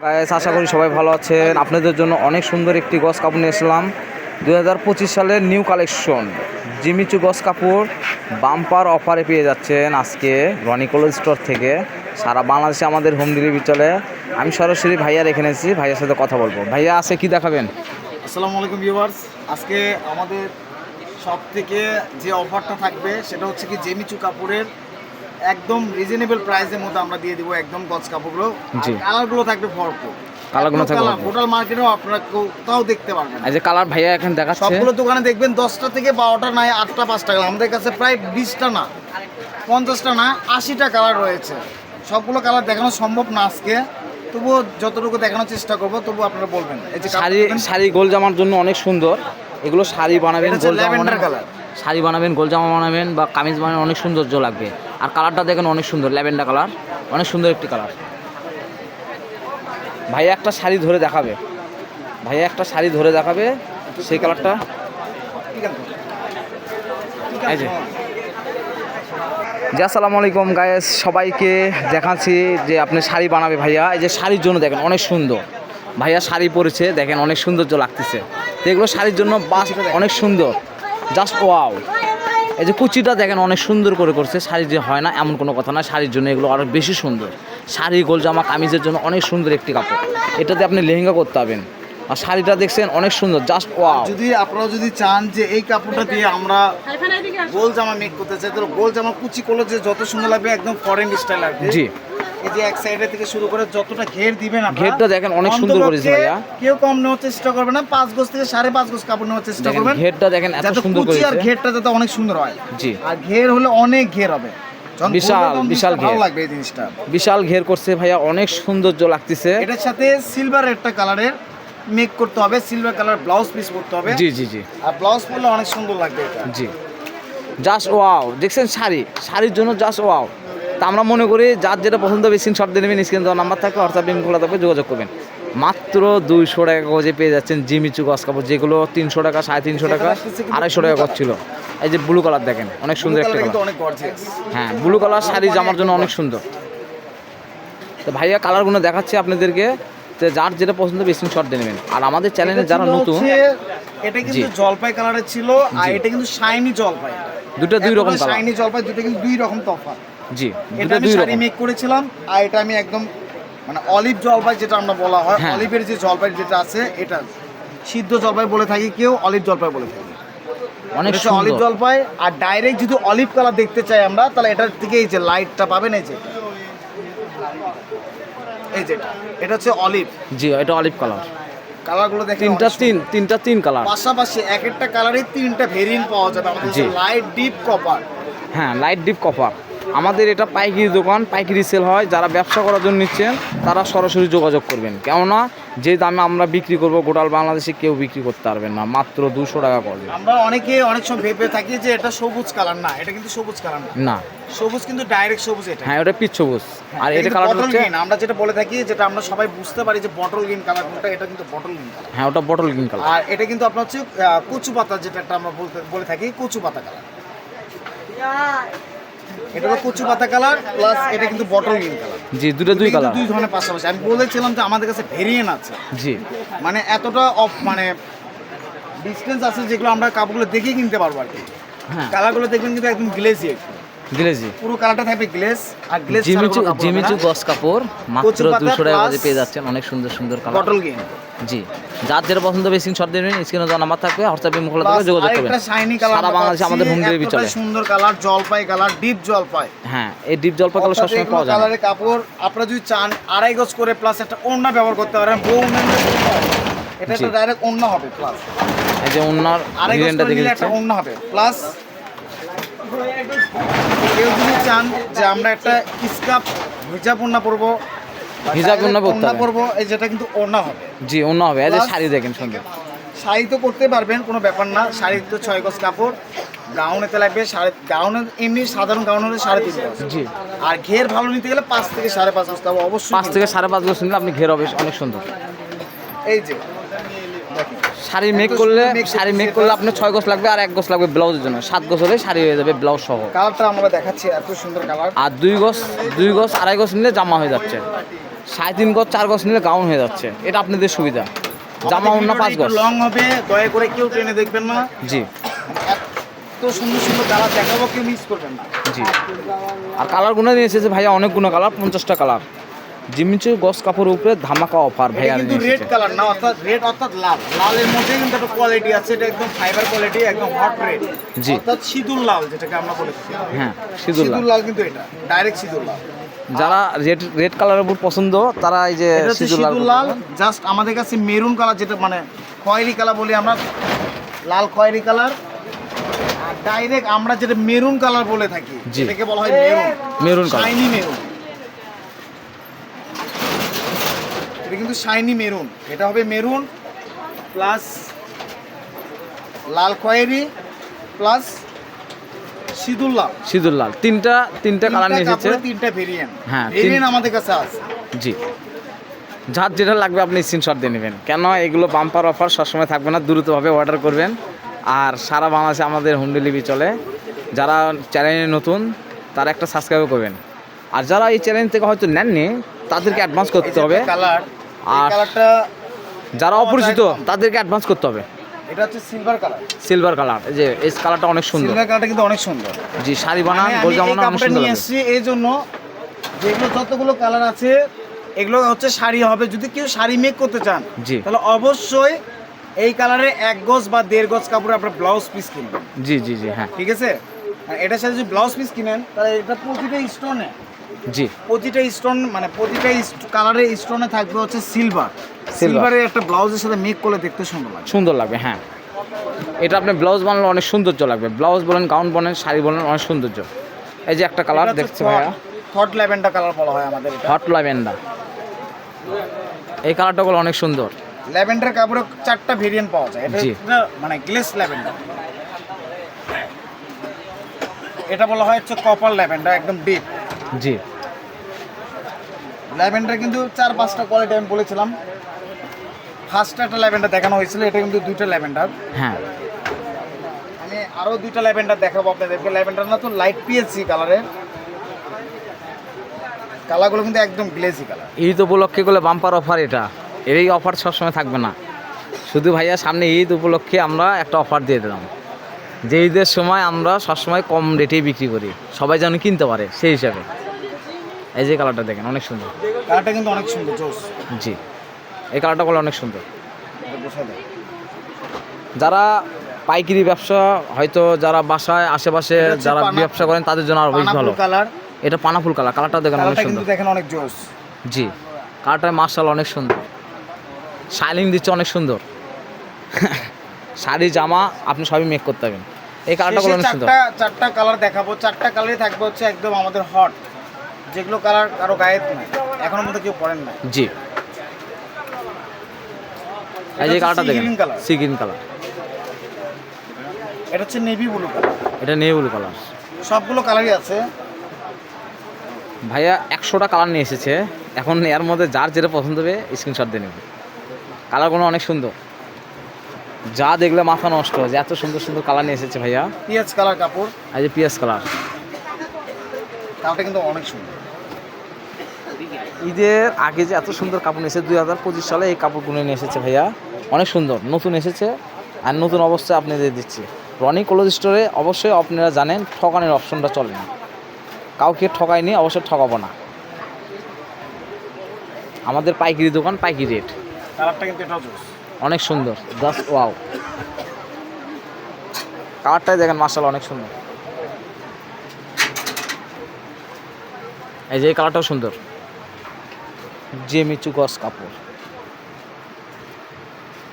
Guys, আশা করি সবাই ভালো আছেন। আপনাদের জন্য অনেক সুন্দর একটি গস কাপড় নিয়ে এসলাম। 2025 সালের নিউ কালেকশন জিমিচু গস কাপড় বাম্পার অফারে পেয়ে যাচ্ছেন আজকে রনি ক্লথ স্টোর থেকে। সারা বাংলাদেশে আমাদের হোম ডেলিভারি চলে। আমি সরাসরি ভাইয়া রেখে নিয়েছি, ভাইয়ার সাথে কথা বলবো। ভাইয়া আছে কি দেখাবেন? আসসালামু আলাইকুম ভিউয়ার্স। আজকে আমাদের সব থেকে যে অফারটা থাকবে সেটা হচ্ছে কি জিমিচু কাপড়ের একদম রিজনেবল প্রাইসের মধ্যে আমরা দিয়ে দিব একদম গজ কাপড়গুলো। জি। কালারগুলো থাকবে ভরপুর, কালারগুলো থাকবে টোটাল মার্কেটেও আপনারা কোথাও দেখতে পারবেন। এই যে কালার ভাইয়া এখন দেখাচ্ছে, সবগুলো দোকানে দেখবেন 10টা থেকে 12টা নাই 8টা 5টা কালার। আমাদের কাছে প্রায় 20টা না 50টা না 80টা কালার রয়েছে। সবগুলো কালার দেখানো সম্ভব না আজকে, তবুও যতটুকু দেখানোর চেষ্টা করবো তবু আপনারা বলবেন। এই যে শাড়ি গোল জামার জন্য অনেক সুন্দর। এগুলো শাড়ি বানাবেন, গোল জামা কালার শাড়ি বানাবেন, গোল জামা বানাবেন বা কামিজ বানাবেন, অনেক সৌন্দর্য লাগবে। আর কালারটা দেখেন অনেক সুন্দর, ল্যাভেন্ডার কালার, অনেক সুন্দর একটি কালার। ভাইয়া একটা শাড়ি ধরে দেখাবে, সেই কালারটা। এই যে জি, আসসালামু আলাইকুম গায়েস, সবাইকে দেখাচ্ছি যে আপনি শাড়ি বানাবে ভাইয়া। এই যে শাড়ির জন্য দেখেন অনেক সুন্দর, ভাইয়া শাড়ি পরেছে, দেখেন অনেক সৌন্দর্য লাগতেছে। তো এগুলো শাড়ির জন্য বাস অনেক সুন্দর, জাস্ট ওয়াও। এই যে কুচিটা দেখেন অনেক সুন্দর করে করছে। শাড়ি যে হয় না এমন কোনো কথা না, শাড়ির জন্য এগুলো আরও বেশি সুন্দর। শাড়ি, গোল জামা, কামিজের জন্য অনেক সুন্দর একটি কাপড়। এটাতে আপনি লেহেঙ্গা করতে পারবেন। আর শাড়িটা দেখছেন অনেক সুন্দর, জাস্ট ওয়াও। যদি আপনারা চান যে এই কাপড়টা দিয়ে আমরা গোল জামা মেক করতে চাই, তো গোল জামা কুচি করলে যে যত সুন্দর লাগবে, একদম ফরেন স্টাইল লাগবে। জি, এই যে এক সাইডে থেকে শুরু করে যতটা ঘের দিবেন আপনারা, ঘেরটা দেখেন অনেক সুন্দর করেছে ভাইয়া। কেউ কম নেওয়ার চেষ্টা করবে না, 5 গজ থেকে 5.5 গজ কাপড় নেওয়ার চেষ্টা করবেন। ঘেরটা দেখেন এত সুন্দর করেছে, আর ঘেরটা যাতে অনেক সুন্দর হয়। জি, আর ঘের হলে অনেক ঘের হবে, বিশাল ঘের, ভালো লাগবে এই জিনিসটা। বিশাল ঘের করছে ভাইয়া, অনেক সৌন্দর্য লাগতেছে। এটার সাথে সিলভার একটা কালারের মেক করতে হবে, সিলভার কালার ব্লাউজ পিস করতে হবে। জি জি জি, আর ব্লাউজ পরলে অনেক সুন্দর লাগবে এটা। জি, জাস্ট ওয়াও। দেখছেন শাড়ির জন্য জাস্ট ওয়াও। তা আমরা মনে করি যার যেটা পছন্দ হবে স্ক্রিনশট দিয়ে নেবেন, স্ক্রিনে দেওয়া নাম্বার থাকবে, হোয়াটসঅ্যাপ লিঙ্ক খোলা থাকবে, যোগাযোগ করবেন। মাত্র 200 টাকা গজে পেয়ে যাচ্ছেন জিমিচু গস কাপড়, যেগুলো 300 টাকা, 350 টাকা, 250 টাকা গজ ছিল। এই যে ব্লু কালার দেখেন অনেক সুন্দর একটা কালার। অনেক গর্জিয়াস। হ্যাঁ, ব্লু কালার শাড়ি জামার জন্য অনেক সুন্দর। তো ভাইয়া কালারগুলো দেখাচ্ছে আপনাদেরকে, যে যার যেটা পছন্দ হবে স্ক্রিনশট দিয়ে নেবেন। আর আমাদের চ্যানেলে যারা নতুন, এটা কিন্তু জলপাই কালারের ছিল, আর এটা কিন্তু শাইনি জলপাই। দুটো দুই রকম কালার, শাইনি জলপাই দুটো কিন্তু দুই রকম তফাৎ। জি, এটা আমি শাড়ি মেক করেছিলাম, আর এটা আমি একদম মানে অলিভ জলপাই যেটা আমরা বলা হয়, অলিভের যে জলপাই যেটা আছে, এটা সিদ্ধ জলপাই বলে থাকি, কেউ অলিভ জলপাই বলে থাকি। অনেক অলিভ জলপাই। আর ডাইরেক্ট যদি অলিভ কালার দেখতে চাই আমরা, তাহলে এটার থেকে এই যে লাইটটা পাবেন, এই যে এটা হচ্ছে অলিভ। জি, এটা অলিভ কালার। কালারগুলো দেখেন তিনটা কালার, পাশাপাশি এক একটা কালারে 3টা ভেরিয়েন্ট পাওয়া যাবে আমাদের। লাইট ডিপ কপার, হ্যাঁ, লাইট ডিপ কপার। আমাদের এটা পাইকারি দোকান, পাইকারি সেল হয়। যারা ব্যবসা করার জন্য নিচ্ছেন তারা সরাসরি যোগাযোগ করবেন, কেননা যে দামে আমরা বিক্রি করব গোটাল বাংলাদেশে কেউ বিক্রি করতে পারবেন না, মাত্র 200 টাকা করবে। আমরা অনেক সময় ভেবে থাকি যে এটা সবুজ কালার, না, এটা কিন্তু সবুজ কালার না, সবুজ কিন্তু ডাইরেক্ট সবুজ এটা। হ্যাঁ, ওটা পিচ সবুজ। আর এটা কালার হচ্ছে, আমরা যেটা বলে থাকি, যেটা আমরা সবাই বুঝতে পারি যে বটল গ্রিন কালার কোনটা, এটা কিন্তু বটল গ্রিন কালার। হ্যাঁ, ওটা বটল গ্রিন কালার। আর এটা কিন্তু আপনার হচ্ছে কচু পাতা, যেটা একটা আমরা বলে থাকি কচু পাতা কালার। এটা হলো কচু পাতা কালার প্লাস এটা কিন্তু বটল গ্রিন কালার। জি, দুই কালার, দুই ধরনের পাশাপাশি। আমি বলেছিলাম যে আমাদের কাছে ভেরিয়েন্ট আছে। জি, মানে এতটা মানে ডিসটেন্স আছে যেগুলো আমরা কাপড়গুলো দেখে কিনতে পারবো আর কি। হ্যাঁ, কালারগুলো দেখবেন কিন্তু একদম গ্লেজি, পুরো কালারটা থাকবে গ্লেজ। আর গ্লেজ জিমিচু গস কাপড় মাত্র 200 টাকা গজে পেয়ে যাচ্ছেন, অনেক সুন্দর সুন্দর কালার, বটল গ্রিন। জি, যার যেটা পছন্দ হবে স্ক্রিনশট দিয়ে নেবেন, স্ক্রিনে দেওয়া নাম্বার থাকবে, হোয়াটসঅ্যাপ লিঙ্ক খোলা থাকবে, যোগাযোগ করবেন। সারা বাংলাদেশে আমাদের হোম ডেলিভারি চলে। সুন্দর কালার জলপাই কালার, ডিপ জলপাই। হ্যাঁ, এই ডিপ জলপাই কালার সবসময় পাওয়া যায়। কালারের কাপড় আপনারা যদি চান 2.5 গজ করে প্লাস একটা ওড়না ব্যবহার করতে পারেন, এটা একটা ডাইরেক্ট ওড়না হবে প্লাস। এই যে ওড়নার ডিজাইনটা দেখে একটা ওড়না হবে প্লাস। কেউ যদি চান যে আমরা একটা স্কার্ফ হিজাব ওড়না পরবো, এই যেটা কিন্তু ওড়না হবে। জি, ওড়না হবে। এই যে শাড়ি দেখেন সুন্দর, শাড়ি তো করতে পারবেন, কোনো ব্যাপার না। শাড়ি তো 6 গজ কাপড়, গাউনেতে লাগবে গাউনে এমনি সাধারণ গাউন হলে 3.5 গজ। জি, আর ঘের ভালো নিতে গেলে 5 থেকে 5.5 গজ কাপড় অবশ্যই। 5 থেকে 5.5 গজ নিলে আপনি ঘের হবে অনেক সুন্দর। এই যে শাড়ি মেক করলে আপনার 6 গজ লাগবে, আর 1 গজ লাগবে ব্লাউজের জন্য। 7 গজ হলে শাড়ি হয়ে যাবে ব্লাউজ সহ। কালারটা আমরা দেখাচ্ছি, এত সুন্দর কালার। আর 2 গজ 2.5 গজ নিলে জামা হয়ে যাচ্ছে। 3.5 গজ 4 গজ নিলে গাউন হয়ে যাচ্ছে, এটা আপনাদের সুবিধা। জামা অন্য 5 গজ লং হবে, দয়া করে কেউ ট্রেনে দেখবেন না। জি এত সুন্দর সুন্দর কালার দেখাবো, কেউ মিস করবেন না। জি। আর কালারগুলো নিয়ে এসেছে ভাইয়া অনেকগুলো কালার, 50টা কালার। জিমিচু গজ কাপড়ের উপরে ধামাকা অফার ভাইয়া। কিন্তু রেড কালার না, অর্থাৎ রেড অর্থাৎ লাল, লালের মধ্যে কিন্তু একটা কোয়ালিটি আছে, এটা একদম ফাইবার কোয়ালিটি, একদম হট রেড। জি। অর্থাৎ সিঁদুর লাল যেটাকে আমরা বলে থাকি। হ্যাঁ সিঁদুর লাল। সিঁদুর লাল কিন্তু এটা ডাইরেক্ট সিঁদুর লাল। যারা রেড কালারের উপর পছন্দ তারা এই যে এটা হচ্ছে সিঁদুর লাল। জাস্ট আমাদের কাছে মেরুন কালার, যেটা মানে খয়েরি কালার বলি আমরা, লাল খয়েরি কালার। আর ডাইরেক্ট আমরা যেটা মেরুন কালার বলে থাকি, যেটাকে বলা হয় maroon, maroon colour, shiny maroon. এটা কিন্তু শাইনি মেরুন, এটা হবে মেরুন প্লাস লাল খয়েরি প্লাস সিঁদুর লাল। সিঁদুর লাল, তিনটা কালার নিয়ে এসেছে, তিনটা ভেরিয়েন্ট। হ্যাঁ ভেরিয়েন্ট আমাদের কাছে আছে। জি, যার যেটা লাগবে আপনি স্ক্রিনশট দিয়ে নেবেন, কেন এগুলো বাম্পার অফার সবসময় থাকবে না, দ্রুতভাবে অর্ডার করবেন। আর সারা বাংলাদেশে আমাদের হোম ডেলিভারি চলে। যারা চ্যানেলে নতুন তারা একটা সাবস্ক্রাইব করবেন, আর যারা এই চ্যানেল থেকে হয়তো নেননি তাদেরকে অ্যাডভান্স করতে হবে। কালার, আর কালারটা যারা অপরিচিত তাদেরকে অ্যাডভান্স করতে হবে। এটা হচ্ছে সিলভার কালার। সিলভার কালার, এই যে এই কালারটা অনেক সুন্দর। সিলভার কালারটা কিন্তু অনেক সুন্দর। জি, শাড়ি বানান, আমি গোল জামা অনেক সুন্দর নিয়ে লাগে। এসেছি এই জন্য, যেগুলো যতগুলো কালার আছে এগুলো হচ্ছে শাড়ি হবে। যদি কেউ শাড়ি মেক করতে চান, জি, তাহলে অবশ্যই এই কালারে 1 গজ বা 1.5 গজ কাপড়ে আপনার ব্লাউজ পিস কিনবেন। জি জি জি, হ্যাঁ ঠিক আছে। আর এটার সাথে যদি ব্লাউজ পিস কিনেন, তাহলে এটা প্রতিটা স্টোনে, জি, প্রতিটা স্টোন মানে প্রতিটা কালারের স্টোনে থাকবে হচ্ছে সিলভার। সিলভারের একটা ব্লাউজের সাথে মেক করলে দেখতে সুন্দর লাগবে। সুন্দর লাগবে, হ্যাঁ। এটা আপনি ব্লাউজ বানালে অনেক সৌন্দর্য লাগবে। ব্লাউজ বলেন, গাউন বলেন, শাড়ি বলেন, অনেক সৌন্দর্য। এই যে একটা কালার দেখছি ভাইয়া, হট ল্যাভেন্ডার কালার বলা হয় আমাদের এটা। হট ল্যাভেন্ডার, এই কালারটা গুলো অনেক সুন্দর। ল্যাভেন্ডার কাপড়ে 4টা ভেরিয়েন্ট পাওয়া যায়। জি। এটা মানে গ্লেস ল্যাভেন্ডার, এটা বলা হয় হচ্ছে কপার ল্যাভেন্ডার, একদম ডিপ। জি, ল্যাভেন্ডার কিন্তু 4-5টা কোয়ালিটি আমি বলেছিলাম। ফার্স্টে একটা ল্যাভেন্ডার দেখানো হয়েছিল, এটা কিন্তু 2টা ল্যাভেন্ডার। হ্যাঁ, আমি আরো 2টা ল্যাভেন্ডার দেখাবো আপনাদেরকে। ল্যাভেন্ডার না তো লাইট পিএসসি কালারের, কালারগুলো কিন্তু একদম গ্লেসি কালার। ঈদ উপলক্ষে গুলো বাম্পার অফার। এটা এই অফার সবসময় থাকবে না, শুধু ভাইয়া সামনে ঈদ উপলক্ষে আমরা একটা অফার দিয়ে দিলাম, যে ঈদের সময় আমরা সবসময় কম রেটেই বিক্রি করি, সবাই যেন কিনতে পারে সেই হিসাবে। এই যে কালারটা দেখেন, অনেক সুন্দর কালারটা কিন্তু অনেক সুন্দর, জোস। জি, এই কালারটা বলে অনেক সুন্দর। এটা বোঝা যায়। যারা পাইকারি ব্যবসা, হয়তো যারা বাসায় আশেপাশে এটা হচ্ছে যারা ব্যবসা করেন তাদের জন্য আরো বেশ ভালো। কালার, এটা পানাফুল কালার, কালারটা দেখেন অনেক কালারটা সুন্দর। কিন্তু দেখেন অনেক জোস। জি, কালারটা মার্শাল্লাহ অনেক সুন্দর, শাইনিং দিচ্ছে অনেক সুন্দর। শাড়ি জামা আপনি সবই মেক করতে পারবেন। এই কালারটা অনেক সুন্দর। 4টা কালার দেখাবো, 4টা কালারই থাকবে হচ্ছে একদম আমাদের হট, যেগুলো কালার কারো গায়ে নাই, এখনো মধ্যে কেউ পরেন না। জি, এই যে কালারটা দেখেন, green colour, sea green colour. এটা হচ্ছে নেভি ব্লু কালার। এটা নেভি ব্লু কালার। সবগুলো কালারই আছে ভাইয়া 100টা কালার নিয়ে এসেছে, এখন এর মধ্যে যার যেটা পছন্দ হবে স্ক্রিনশট দিয়ে নেবে। কালারগুলো অনেক সুন্দর, যা দেখলে মাথা নষ্ট, যে এত সুন্দর সুন্দর কালার নিয়ে এসেছে ভাইয়া। পিএস কালার কাপড়, এই যে পিএস কালার, কাপড়টা কিন্তু অনেক সুন্দর। ঈদের আগে যে এত সুন্দর কাপড় নিয়েছে, 2025 সালে এই কাপড়গুলো নিয়ে এসেছে ভাইয়া, অনেক সুন্দর নতুন এসেছে। আর নতুন অবস্থায় আপনাদের দিচ্ছি রনি ক্লোথ স্টোরে। অবশ্যই আপনারা জানেন ঠকানোর অপশনটা চলে না, কাউকে ঠকায়নি, অবশ্যই ঠকাবো না। আমাদের পাইকারি দোকান, পাইকারি রেট। কালারটা কিন্তু এটাও জোস, অনেক সুন্দর, জাস্ট ওয়াও। কালারটাই দেখেন মার্শাল্লাহ অনেক সুন্দর। এই যে এই কালারটাও সুন্দর, জিমিচু গজ কাপড়।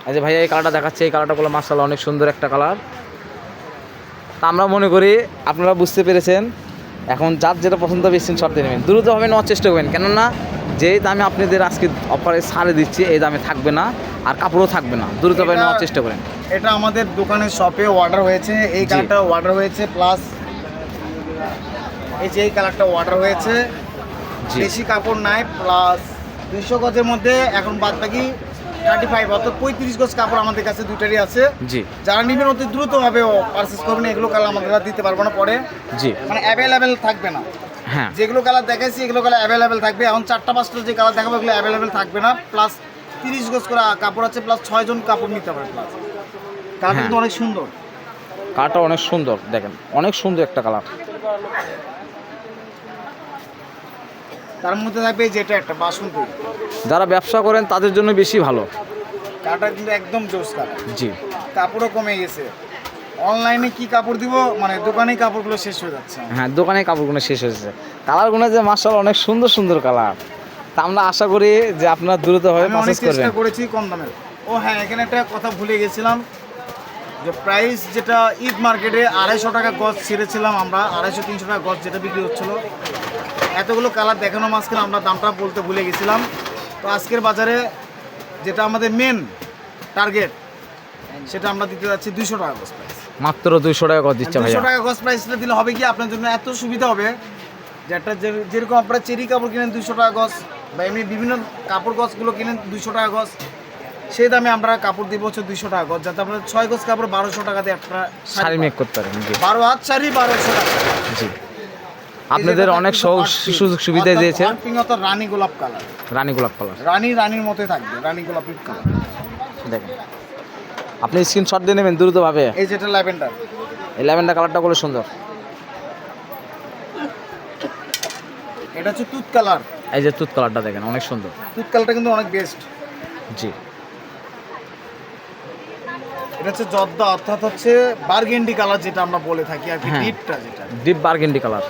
এই যে ভাইয়া এই কালারটা দেখাচ্ছে, এই কালারটা বলে মার্শাল্লাহ অনেক সুন্দর একটা কালার। তা আমরা মনে করি আপনারা বুঝতে পেরেছেন। এখন যার যেটা পছন্দ হবে স্ক্রিনশট দিয়ে নেবেন, দ্রুতভাবে নেওয়ার চেষ্টা করবেন, কেননা যেই দামে আপনাদের আজকে অফারে ছাড়ে দিচ্ছি এই দামে থাকবে না, আর কাপড়ও থাকবে না। দ্রুতভাবে নেওয়ার চেষ্টা করেন। এটা আমাদের দোকানের শপে অর্ডার হয়েছে, এই কালারটা অর্ডার হয়েছে, প্লাস এই যে এই কালারটা অর্ডার হয়েছে। বেশি কাপড় নাই, প্লাস 200 গজের মধ্যে এখন বাদ বাকি 35 অর্থাৎ 35 গজ কাপড় আমাদের কাছে দুটারই আছে। জি, যারা নেবেন অতি দ্রুতভাবে পারচেস করবেন, এগুলো কালার আমাদের দিতে পারবো না পরে, জি, মানে অ্যাভেলেবেল থাকবে না। হ্যাঁ যেগুলো কালার দেখাইছি এগুলো কালার অ্যাভেলেবেল থাকবে। এখন 4টা-5টা যে কালার দেখাবো এগুলো অ্যাভেলেবেল থাকবে না। প্লাস 30 গজ করে কাপড় আছে, প্লাস 6 জন কাপড় নিতে পারে। প্লাস কালারটা কিন্তু অনেক সুন্দর, কালারটা অনেক সুন্দর, দেখেন অনেক সুন্দর একটা কালার। তার মধ্যে থাকবে যেটা একটা বাসন্তী, যারা ব্যবসা করেন তাদের জন্য বেশি ভালো। কালারটা কিন্তু একদম জোস কালার। জি, কাপড়ও কমে গেছে। অনলাইনে কি কাপড় দিব, মানে দোকানে কাপড়গুলো শেষ হয়ে যাচ্ছে। হ্যাঁ দোকানে কাপড়গুলো শেষ হয়েছে। কালারগুলো যে মাশাআল্লাহ অনেক সুন্দর সুন্দর কালার। তা আমরা আশা করি যে আপনারা দ্রুতভাবে আমি অনেক পারচেজ করবেন। চেষ্টা করেছি কম দামের। ও হ্যাঁ, এখানে একটা কথা ভুলে গেছিলাম, যে প্রাইস যেটা ঈদ মার্কেটে 250 টাকা গজ ছেড়েছিলাম আমরা, 250-300 টাকা গজ যেটা বিক্রি হচ্ছিল, এতগুলো কালার দেখানো মাঝখানে আমরা দামটা বলতে ভুলে গেছিলাম। তো আজকের বাজারে যেটা আমাদের মেন টার্গেট, সেটা আমরা দিতে যাচ্ছি 200 টাকা গজ প্রাইস। মাত্র 200 টাকা করে দিচ্ছে ভাইয়া। 200 টাকা গজ প্রাইসটা দিলে হবে কি আপনার জন্য এত সুবিধা হবে, যে একটা যেরকম আপনারা চেরি কাপড় কিনেন 200 টাকা গজ, বা এমনি বিভিন্ন কাপড় গজগুলো কিনেন 200 টাকা গজ, সেই দামে আমরা কাপড় দিব হচ্ছে 200 টাকা গজ, যাতে আপনার 6 গজ কাপড় 1200 টাকা দিয়ে আপনারা শাড়ি মেক করতে পারেন। জি 12 হাত শাড়ি 1200 টাকা। জি, আপনাদের অনেক সুযোগ সুবিধা দিয়েছে। রানী গোলাপ কালার, রানী গোলাপ কালার, রানীর মতোই থাকবে, রানী গোলাপের কালার। দেখেন আপনি স্ক্রিনশট দিয়ে নেবেন দ্রুতভাবে। এই যেটা ল্যাভেন্ডার, এই ল্যাভেন্ডার কালারটা খুব সুন্দর। এটা হচ্ছে তুত কালার। এই যে তুত কালারটা দেখেন অনেক সুন্দর। তুত কালারটা কিন্তু অনেক বেস্ট। জি, এটা হচ্ছে জর্দা, অর্থাৎ হচ্ছে বার্গেন্ডি কালার যেটা আমরা বলে থাকি আর কি, হ্যাঁ। ডিপটা যেটা ডিপ বার্গেন্ডি কালার।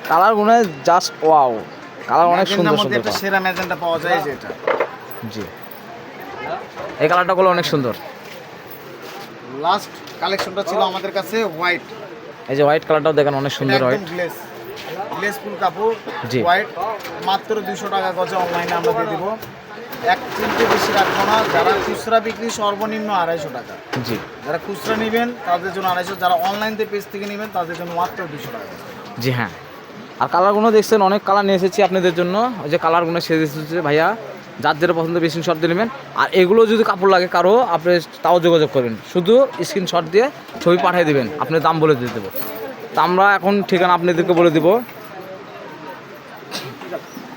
কালারগুলো জাস্ট ওয়াও, কালার অনেক সুন্দর ম্যাজেন্টার মধ্যে সুন্দর একটা কালার। সেরা ম্যাজেন্টা পাওয়া যায় যেটা। জি, এই কালারটা গুলো অনেক সুন্দর। লাস্ট কালেকশনটা ছিল আমাদের কাছে হোয়াইট। এই যে হোয়াইট কালারটাও দেখেন অনেক সুন্দর একদম হোয়াইট। গ্লেস ফুল কাপড়, জি। হোয়াইট, মাত্র 200 টাকা গজে অনলাইনে আমরা দিয়ে দিব। এক চিনতে বেশি রাখবো না। যারা খুচরা বিক্রি সর্বনিম্ন 250 টাকা, জি যারা খুচরা নেবেন তাদের জন্য 250, যারা অনলাইন পেজ থেকে নেবেন তাদের জন্য মাত্র 200 টাকা। জি হ্যাঁ। আর কালারগুলো দেখছেন অনেক কালার নিয়ে এসেছি আপনাদের জন্য। ওই যে কালারগুলো সেজে এসেছে ভাইয়া, যার যেটা পছন্দ বেশি শট দিয়ে নেবেন। আর এগুলো যদি কাপড় লাগে কারো, আপনি তাও যোগাযোগ করবেন, শুধু স্ক্রিনশট দিয়ে ছবি পাঠিয়ে দেবেন, আপনি দাম বলে দিয়ে দেবো। তা আমরা এখন ঠিকানা আপনাদেরকে বলে দেবো।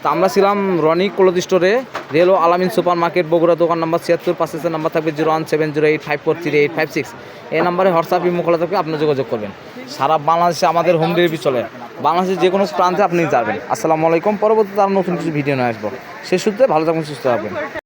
তা আমরা ছিলাম রনি ক্লথ স্টোরে, রেল ও আলামিন সুপার মার্কেট, বগুড়া, দোকান নাম্বার 76, পাশের নাম্বার থাকবে 01708543856। এই নাম্বারে হোয়াটসঅ্যাপ ইমো খোলা থাকবে, আপনি যোগাযোগ করবেন। সারা বাংলাদেশে আমাদের হোম ডেলিভারি চলে, বাংলাদেশের যে কোনো প্রান্তে আপনি যাবেন। আসসালামু আলাইকুম। পরবর্তীতে আর নতুন কিছু ভিডিও নিয়ে আসবো। সে সূত্রে ভালো থাকবেন, সুস্থ থাকবেন।